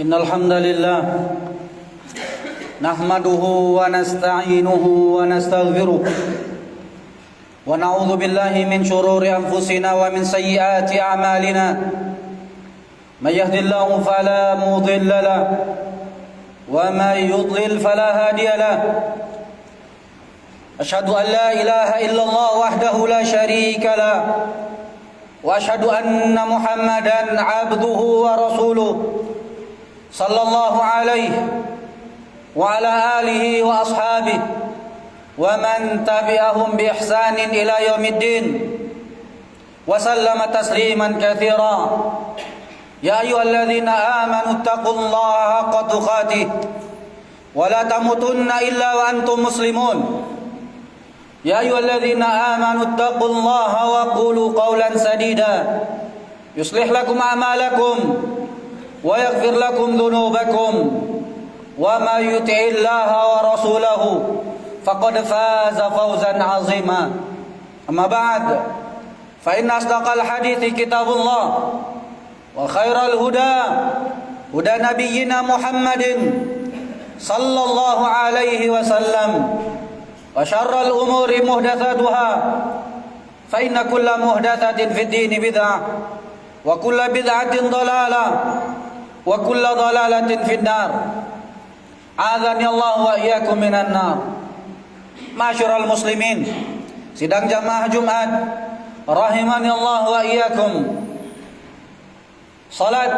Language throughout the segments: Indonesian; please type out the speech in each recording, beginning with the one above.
Innal hamdalillah nahmaduhu wa nasta'inuhu wa nastaghfiruh wa na'udzu billahi min shururi anfusina wa min sayyiati a'malina may yahdihillahu fala mudilla lahu wa may yudlil fala hadiya lahu asyhadu an la ilaha illallah wahdahu la syarika lahu wa asyhadu anna Muhammadan 'abduhu wa rasuluh sallallahu alaihi wa ala alihi wa ashabihi wa man tabi'ahum bi ihsanin ila yaumiddin wa sallama tasliman katsira. Ya ayyuhalladzina amanu taqullaha haqqa tuqatih wa la tamutunna illa wa antum muslimun. Ya ayyuhalladzina amanu taqullaha wa qulu qawlan sadida yuslih lakum a'malakum wa yaghfir lakum dhunubakum wa ma yuti'illaha wa rasulahu faqad faza fawzan 'azima. Amma ba'd, fa inna asdaqal hadithi kitabullah wa khairal huda huda nabiyyina Muhammadin sallallahu alaihi wasallam wa syarral umuri muhdatsatuha fa inna kulla muhdatsatin fid dini bid'ah wa kulla bid'atin dhalalah wa kulla dhalalatin finnar. A'adzani Allah wa iyyakum minan nar. Ma'asyiral muslimin, sidang jamaah Jumat rahimani Allah wa iyyakum. Salat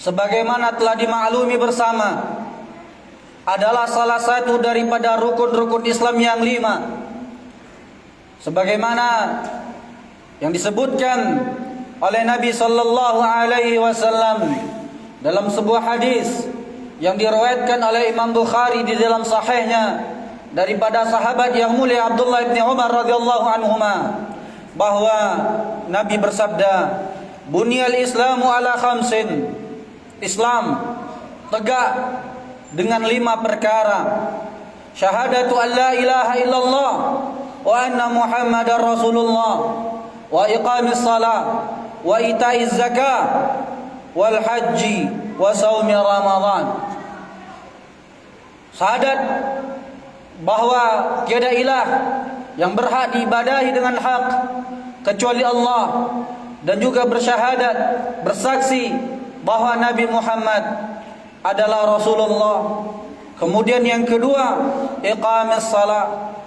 sebagaimana telah dimaklumi bersama adalah salah satu daripada rukun-rukun Islam yang 5. Sebagaimana yang disebutkan oleh Nabi sallallahu alaihi wasallam dalam sebuah hadis yang diriwayatkan oleh Imam Bukhari di dalam sahihnya daripada sahabat yang mulia Abdullah bin Umar radhiyallahu anhuma, bahwa Nabi bersabda, "Bunyal Islamu ala khamsin." Islam tegak dengan 5 perkara. Syahadatu an la ilaha illallah wa anna Muhammadar Rasulullah wa iqamis salat wa itaiz zakah wal haji wa saumi Ramadan. Syahadat bahwa tiada ilah yang berhak diibadahi dengan hak kecuali Allah, dan juga bersyahadat, bersaksi bahwa Nabi Muhammad adalah Rasulullah. Kemudian yang kedua, iqamis salat.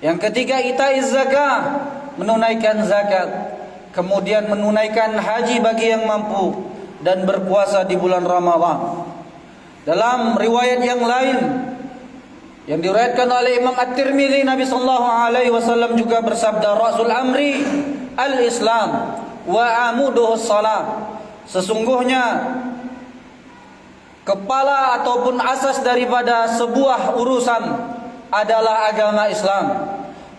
Yang ketiga, itaiz zakah, menunaikan zakat. Kemudian menunaikan haji bagi yang mampu, dan berpuasa di bulan Ramadan. Dalam riwayat yang lain yang diriwayatkan oleh Imam At-Tirmidzi, Nabi sallallahu alaihi wasallam juga bersabda, "Rasul amri al-Islam wa amuduhus salat." Sesungguhnya kepala ataupun asas daripada sebuah urusan adalah agama Islam,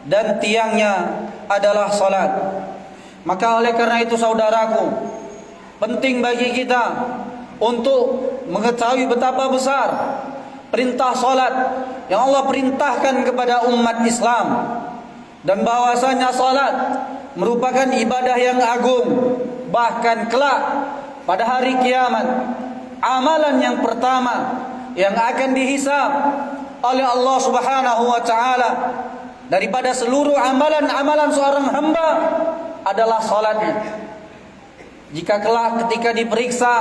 dan tiangnya adalah salat. Maka oleh karena itu saudaraku, penting bagi kita untuk mengetahui betapa besar perintah salat yang Allah perintahkan kepada umat Islam, dan bahwasanya salat merupakan ibadah yang agung. Bahkan kelak pada hari kiamat, amalan yang pertama yang akan dihisab oleh Allah Subhanahu wa taala daripada seluruh amalan-amalan seorang hamba adalah salatnya. Jika kelak ketika diperiksa,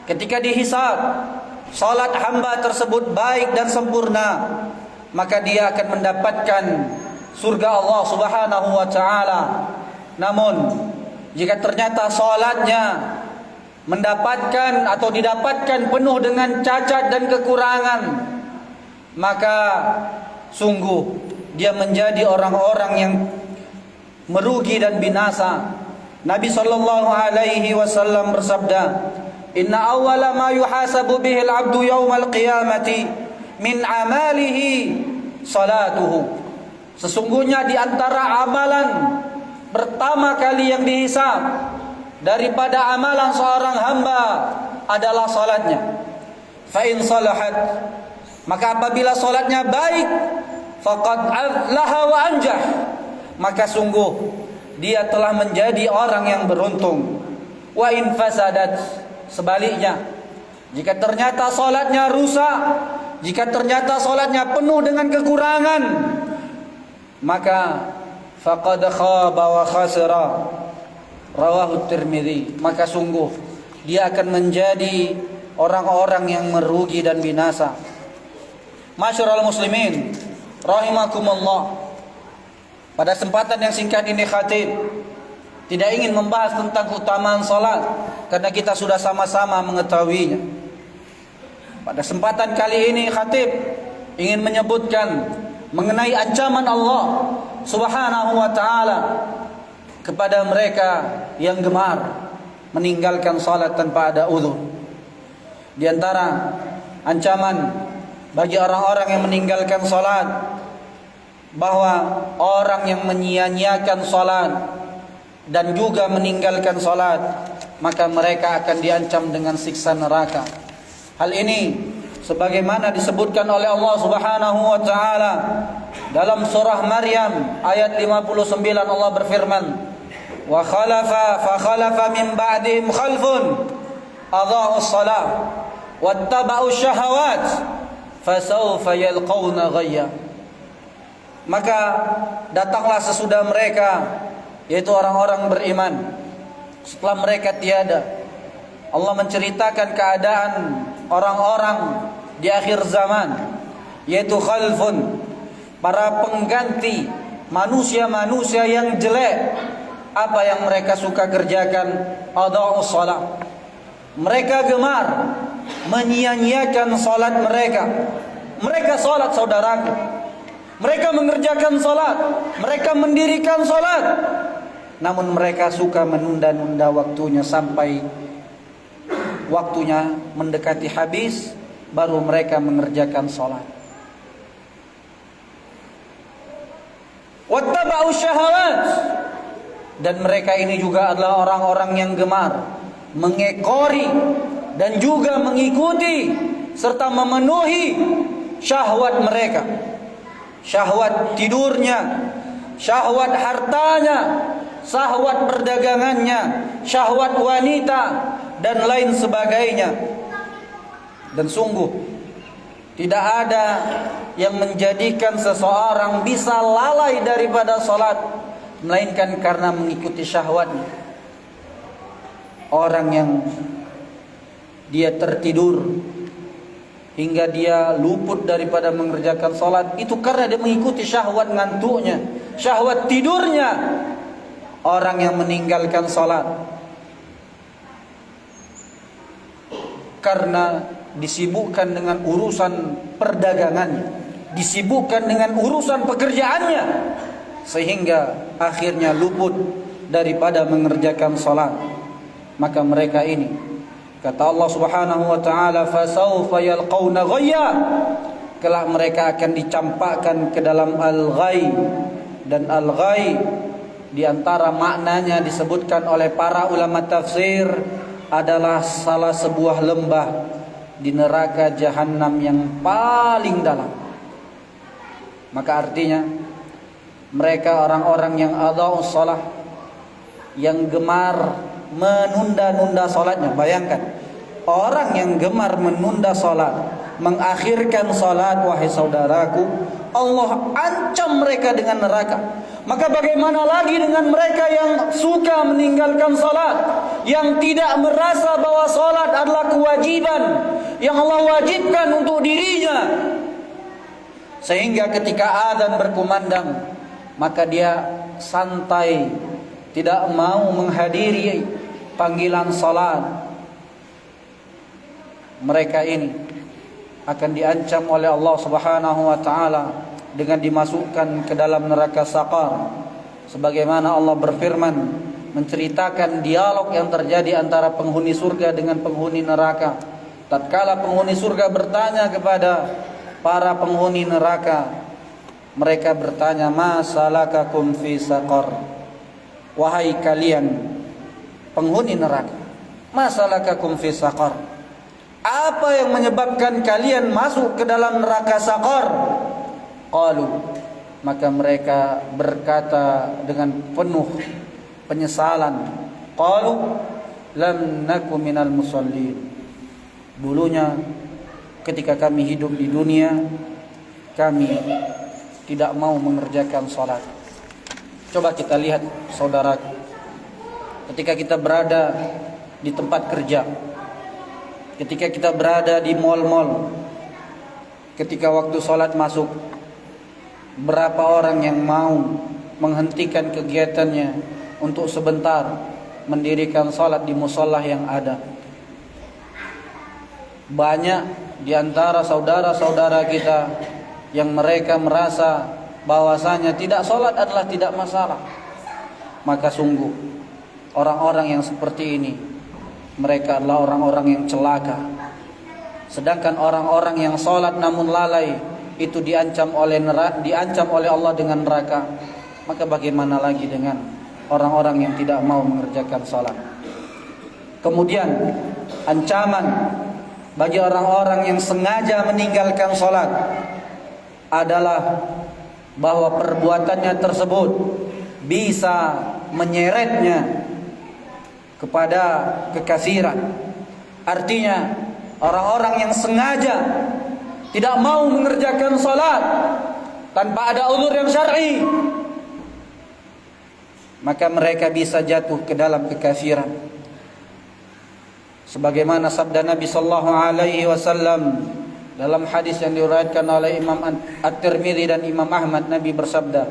ketika dihisab, salat hamba tersebut baik dan sempurna, maka dia akan mendapatkan surga Allah Subhanahu wa taala. Namun jika ternyata salatnya mendapatkan atau didapatkan penuh dengan cacat dan kekurangan, maka sungguh dia menjadi orang-orang yang merugi dan binasa. Nabi sallallahu alaihi wasallam bersabda, "Inna awwala ma yuhasabu bihi al-'abdu yawmal qiyamati min amalihi salatuhu." Sesungguhnya di antara amalan pertama kali yang dihisab daripada amalan seorang hamba adalah salatnya. Fa in salahat, maka apabila salatnya baik, faqad aflaha wa anjah, maka sungguh dia telah menjadi orang yang beruntung. Wa in fasadat, sebaliknya Jika ternyata salatnya rusak, jika ternyata salatnya penuh dengan kekurangan, maka faqad khaba wa khasira, rawahu Tirmidzi, maka sungguh dia akan menjadi orang-orang yang merugi dan binasa. Masyarul muslimin rahimakumullah, pada kesempatan yang singkat ini khatib tidak ingin membahas tentang keutamaan salat karena kita sudah sama-sama mengetahuinya. Pada kesempatan kali ini khatib ingin menyebutkan mengenai ancaman Allah Subhanahu wa taala kepada mereka yang gemar meninggalkan salat tanpa ada uzur. Di antara ancaman bagi orang-orang yang meninggalkan salat, bahwa orang yang menyia-nyiakan salat dan juga meninggalkan salat, maka mereka akan diancam dengan siksa neraka. Hal ini sebagaimana disebutkan oleh Allah Subhanahu wa taala dalam surah Maryam ayat 59. Allah berfirman, "Wa khalafa min ba'dihim khalfun adha'us shalah wattaba'us syahawat fasawfa yalqawna ghayya." Maka datanglah sesudah mereka, yaitu orang-orang beriman, setelah mereka tiada. Allah menceritakan keadaan orang-orang di akhir zaman, yaitu khalfun, para pengganti manusia-manusia yang jelek. Apa yang mereka suka kerjakan? Adha'us shalah. Mereka gemar menyia-nyiakan salat mereka. Mereka salat, saudaraku. Mereka mengerjakan salat, mereka mendirikan salat, namun mereka suka menunda-nunda waktunya sampai waktunya mendekati habis, baru mereka mengerjakan salat. Wattaba'u syahawat, dan mereka ini juga adalah orang-orang yang gemar mengekori dan juga mengikuti serta memenuhi syahwat mereka. Syahwat tidurnya, syahwat hartanya, syahwat perdagangannya, syahwat wanita, dan lain sebagainya. Dan sungguh tidak ada yang menjadikan seseorang bisa lalai daripada salat melainkan karena mengikuti syahwatnya. Orang yang dia tertidur hingga dia luput daripada mengerjakan salat, itu karena dia mengikuti syahwat ngantuknya, syahwat tidurnya. Orang yang meninggalkan salat karena disibukkan dengan urusan perdagangannya, disibukkan dengan urusan pekerjaannya, sehingga akhirnya luput daripada mengerjakan salat, maka mereka ini, kata Allah Subhanahu wa taala, fasawfa yalqawna ghayya, kelak mereka akan dicampakkan ke dalam al-ghay. Dan al-ghay di antara maknanya disebutkan oleh para ulama tafsir adalah salah sebuah lembah di neraka jahanam yang paling dalam. Maka artinya mereka orang-orang yang adha'us shalah, yang gemar menunda-nunda salatnya. Bayangkan, orang yang gemar menunda salat, mengakhirkan salat, wahai saudaraku, Allah ancam mereka dengan neraka. Maka bagaimana lagi dengan mereka yang suka meninggalkan salat, yang tidak merasa bahwa salat adalah kewajiban yang Allah wajibkan untuk dirinya, sehingga ketika adzan berkumandang maka dia santai, tidak mau menghadiri panggilan salat. Mereka ini akan diancam oleh Allah Subhanahu wa taala dengan dimasukkan ke dalam neraka saqar. Sebagaimana Allah berfirman menceritakan dialog yang terjadi antara penghuni surga dengan penghuni neraka. Tatkala penghuni surga bertanya kepada para penghuni neraka, mereka bertanya, "Ma salakakum fi saqar?" Wahai kalian penghuni neraka, "Ma salakakum fi saqar?" Apa yang menyebabkan kalian masuk ke dalam neraka saqar? Qalu, maka mereka berkata dengan penuh penyesalan, qalu lam naku minal musallin, Dulunya ketika kami hidup di dunia, kami tidak mau mengerjakan sholat. Coba kita lihat saudaraku, ketika kita berada di tempat kerja, ketika kita berada di mal-mal, ketika waktu sholat masuk, berapa orang yang mau menghentikan kegiatannya untuk sebentar mendirikan sholat di musolah yang ada? Banyak di antara saudara-saudara kita yang mereka merasa bahwasanya tidak sholat adalah tidak masalah. Maka sungguh orang-orang yang seperti ini, mereka adalah orang-orang yang celaka. Sedangkan orang-orang yang sholat namun lalai, itu diancam oleh Allah dengan neraka. Maka bagaimana lagi dengan orang-orang yang tidak mau mengerjakan sholat? Kemudian ancaman bagi orang-orang yang sengaja meninggalkan sholat adalah bahwa perbuatannya tersebut bisa menyeretnya kepada kekafiran. Artinya orang-orang yang sengaja tidak mau mengerjakan sholat tanpa ada uzur yang syar'i, maka mereka bisa jatuh ke dalam kekafiran. Sebagaimana sabda Nabi sallallahu alaihi wasallam dalam hadis yang diriwayatkan oleh Imam At-Tirmidzi dan Imam Ahmad, Nabi bersabda,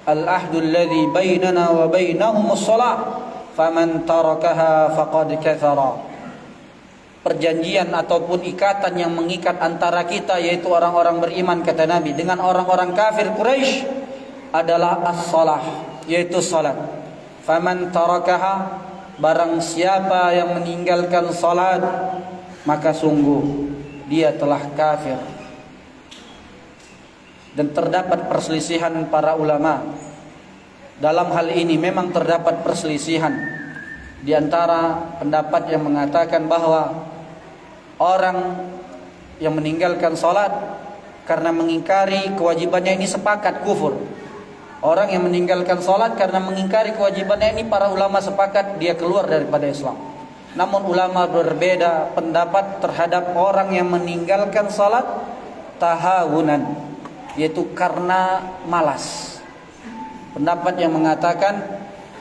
"Al-ahdu alladhi bainana wa bainahum as-shalah, faman tarakaha faqad kafara." Perjanjian ataupun ikatan yang mengikat antara kita, yaitu orang-orang beriman, kata Nabi, dengan orang-orang kafir Quraisy adalah as-shalah, yaitu salat. Faman tarakaha, barang siapa yang meninggalkan salat, maka sungguh dia telah kafir. Dan terdapat perselisihan para ulama dalam hal ini. Memang terdapat perselisihan di antara pendapat yang mengatakan bahwa orang yang meninggalkan salat karena mengingkari kewajibannya ini sepakat kufur. Orang yang meninggalkan salat karena mengingkari kewajibannya ini, para ulama sepakat dia keluar daripada Islam. Namun ulama berbeda pendapat terhadap orang yang meninggalkan salat tahawunan, yaitu karena malas. Pendapat yang mengatakan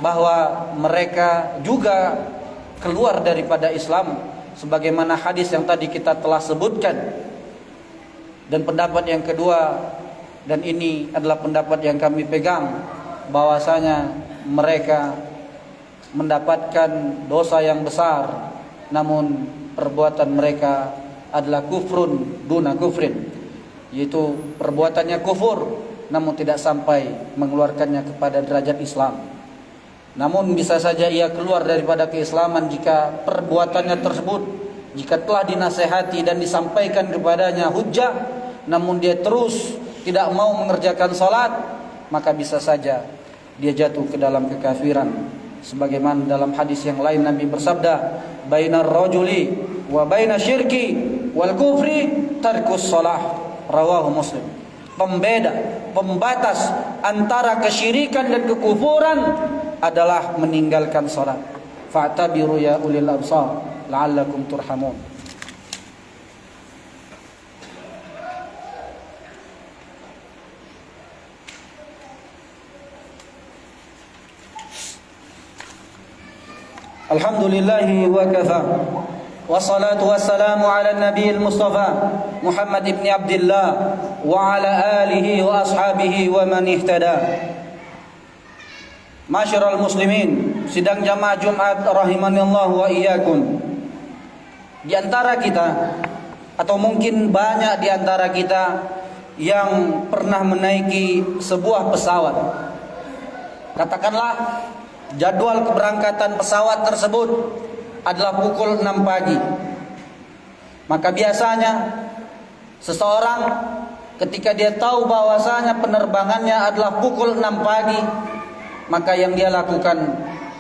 bahwa mereka juga keluar daripada Islam, sebagaimana hadis yang tadi kita telah sebutkan. Dan pendapat yang kedua, dan ini adalah pendapat yang kami pegang, bahwasanya mereka mendapatkan dosa yang besar, namun perbuatan mereka adalah kufrun duna kufrin, yaitu perbuatannya kufur namun tidak sampai mengeluarkannya kepada derajat Islam. Namun bisa saja ia keluar daripada keislaman jika perbuatannya tersebut, jika telah dinasehati dan disampaikan kepadanya hujjah, namun dia terus tidak mau mengerjakan salat, maka bisa saja dia jatuh ke dalam kekafiran. Sebagaimana dalam hadis yang lain Nabi bersabda, "Bainar rajuli wa baina syirki wal kufri tarkus shalah." Rawahu Muslim. Pembeda, pembatas antara kesyirikan dan kekufuran adalah meninggalkan salat. Fa'tabiru ya ulil absar la'allakum turhamun. Alhamdulillahi wa kafa, wassalatu wassalamu ala nabiyil mustafa Muhammad ibn Abdullah wa ala alihi wa ashabihi wa man ihtada. Masyiral muslimin, sidang jamaah Jumat rahimanallahu wa iyyakum. Di antara kita, atau mungkin banyak di antara kita yang pernah menaiki sebuah pesawat. Katakanlah jadwal keberangkatan pesawat tersebut adalah pukul 6 pagi. Maka biasanya seseorang ketika dia tahu bahwasanya penerbangannya adalah pukul 6 pagi, maka yang dia lakukan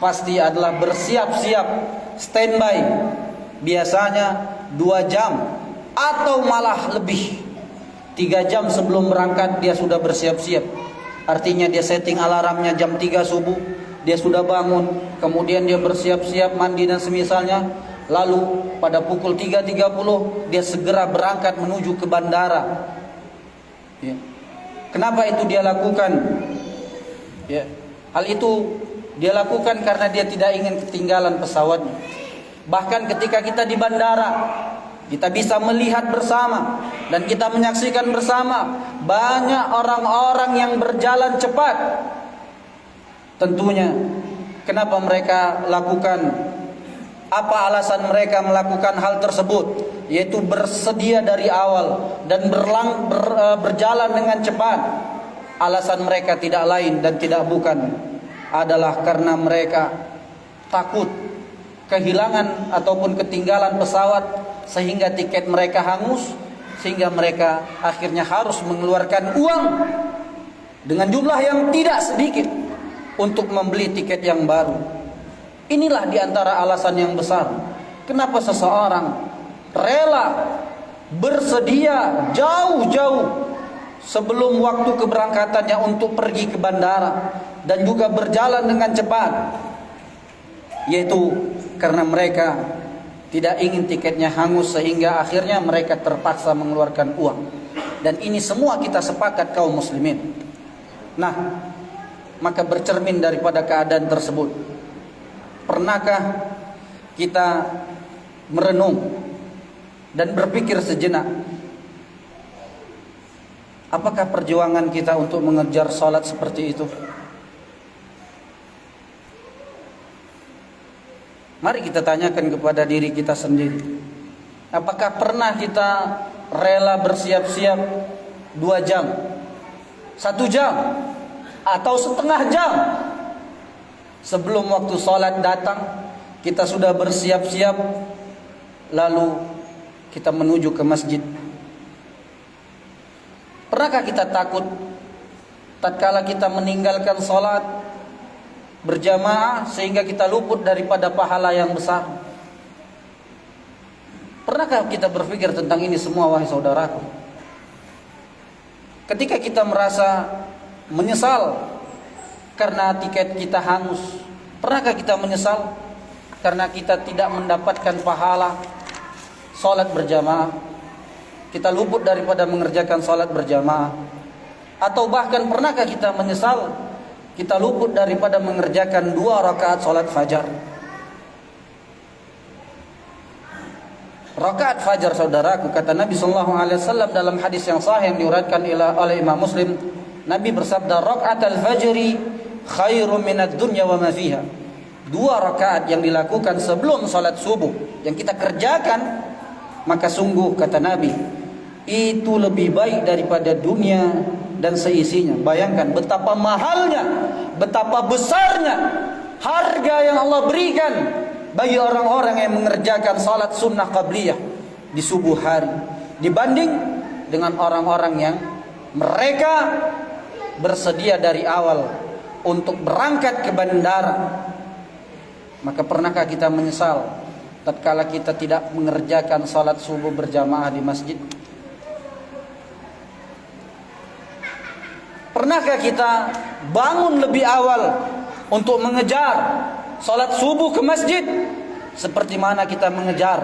pasti adalah bersiap-siap, standby. Biasanya 2 jam atau malah lebih, 3 jam sebelum berangkat dia sudah bersiap-siap. Artinya dia setting alarmnya jam 3 subuh, dia sudah bangun, kemudian dia bersiap-siap mandi dan semisalnya, lalu pada pukul 3.30 dia segera berangkat menuju ke bandara. Ya. Kenapa itu dia lakukan? Ya. Hal itu dia lakukan karena dia tidak ingin ketinggalan pesawatnya. Bahkan ketika kita di bandara, kita bisa melihat bersama dan kita menyaksikan bersama banyak orang-orang yang berjalan cepat. Tentunya kenapa mereka lakukan? Apa alasan mereka melakukan hal tersebut? Yaitu bersedia dari awal dan berjalan dengan cepat. Alasan mereka tidak lain dan tidak bukan adalah karena mereka takut kehilangan ataupun ketinggalan pesawat sehingga tiket mereka hangus, sehingga mereka akhirnya harus mengeluarkan uang dengan jumlah yang tidak sedikit untuk membeli tiket yang baru. Inilah diantara alasan yang besar kenapa seseorang rela bersedia jauh-jauh sebelum waktu keberangkatannya untuk pergi ke bandara dan juga berjalan dengan cepat, yaitu karena mereka tidak ingin tiketnya hangus sehingga akhirnya mereka terpaksa mengeluarkan uang. Dan ini semua kita sepakat kaum muslimin. Nah, maka bercermin daripada keadaan tersebut, pernahkah kita merenung dan berpikir sejenak, apakah perjuangan kita untuk mengejar salat seperti itu? Mari kita tanyakan kepada diri kita sendiri. Apakah pernah kita rela bersiap-siap 2 jam, 1 jam, atau setengah jam sebelum waktu salat datang, kita sudah bersiap-siap lalu kita menuju ke masjid? Pernahkah kita takut tatkala kita meninggalkan salat berjamaah sehingga kita luput daripada pahala yang besar? Pernahkah kita berpikir tentang ini semua, wahai saudaraku? Ketika kita merasa menyesal karena tiket kita hangus, pernahkah kita menyesal karena kita tidak mendapatkan pahala salat berjamaah? Kita luput daripada mengerjakan salat berjamaah. Atau bahkan pernahkah kita menyesal kita luput daripada mengerjakan 2 rakaat salat fajar? Rakaat fajar, saudaraku, kata Nabi SAW dalam hadis yang sahih yang diriwayatkan oleh Imam Muslim, Nabi bersabda, "Rakaatul fajri khairum minad dunya wa ma fiha." 2 rakaat yang dilakukan sebelum salat subuh yang kita kerjakan, maka sungguh kata Nabi, itu lebih baik daripada dunia dan seisinya. Bayangkan betapa mahalnya, betapa besarnya harga yang Allah berikan bagi orang-orang yang mengerjakan salat sunnah qabliyah di subuh hari, dibanding dengan orang-orang yang mereka bersedia dari awal untuk berangkat ke bandara. Maka pernahkah kita menyesal tatkala kita tidak mengerjakan salat subuh berjamaah di masjid? Pernahkah kita bangun lebih awal untuk mengejar salat subuh ke masjid seperti mana kita mengejar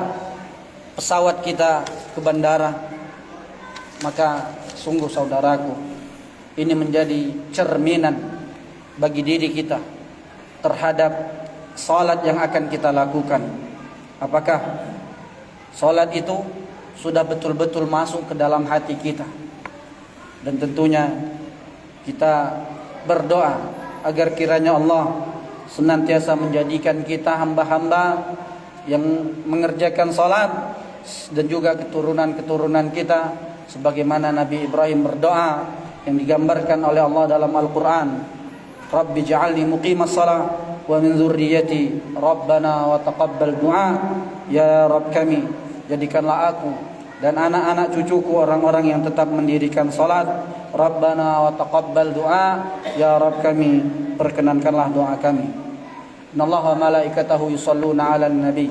pesawat kita ke bandara? Maka sungguh saudaraku, ini menjadi cerminan bagi diri kita terhadap salat yang akan kita lakukan. Apakah salat itu sudah betul-betul masuk ke dalam hati kita? Dan tentunya kita berdoa agar kiranya Allah senantiasa menjadikan kita hamba-hamba yang mengerjakan salat, dan juga keturunan-keturunan kita sebagaimana Nabi Ibrahim berdoa yang digambarkan oleh Allah dalam Al-Quran, Rabbi ja'alni muqimas salat wa min dzurriyyati Rabbana wa taqabbal du'a. Ya Rabb kami, jadikanlah aku dan anak-anak cucuku orang-orang yang tetap mendirikan salat. Rabbana wa taqabbal du'a. Ya Rabb kami, perkenankanlah doa kami. Innallaha wa malaikatahu yusalluna 'alan nabi.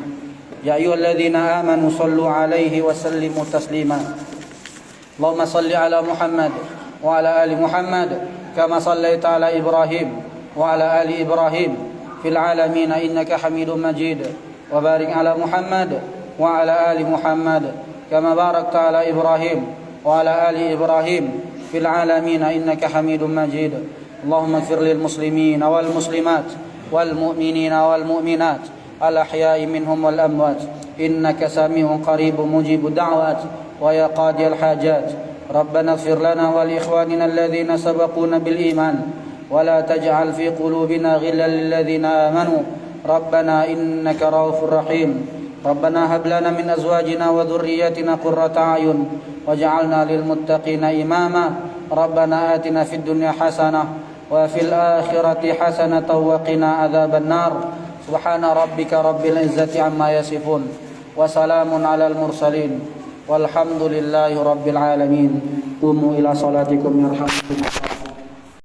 Ya ayyuhalladzina amanu sallu 'alaihi wa sallimu taslima. Allahumma salli 'ala Muhammad wa 'ala ali Muhammad kama sallaita 'ala Ibrahim wa 'ala ali Ibrahim fil 'alamin innaka Hamidum Majid. وبارك على محمد وعلى آل محمد كما باركت على إبراهيم وعلى آل إبراهيم في العالمين إنك حميد مجيد. اللهم اغفر للمسلمين والمسلمات والمؤمنين والمؤمنات الأحياء منهم والأموات إنك سميع قريب مجيب الدعوات ويا قاضي الحاجات. ربنا اغفر لنا ولإخواننا الذين سبقونا بالإيمان ولا تجعل في قلوبنا غلا للذين آمنوا ربنا إنك رؤوف رحيم. ربنا هب لنا من أزواجنا وذرياتنا قرة أعين واجعلنا للمتقين إماما. ربنا آتنا في الدنيا حسنة وفي الآخرة حسنة وقنا عذاب النار. سبحان ربك رب العزة عما يصفون وسلام على المرسلين والحمد لله رب العالمين. قوموا إلى صلاتكم يرحمكم الله.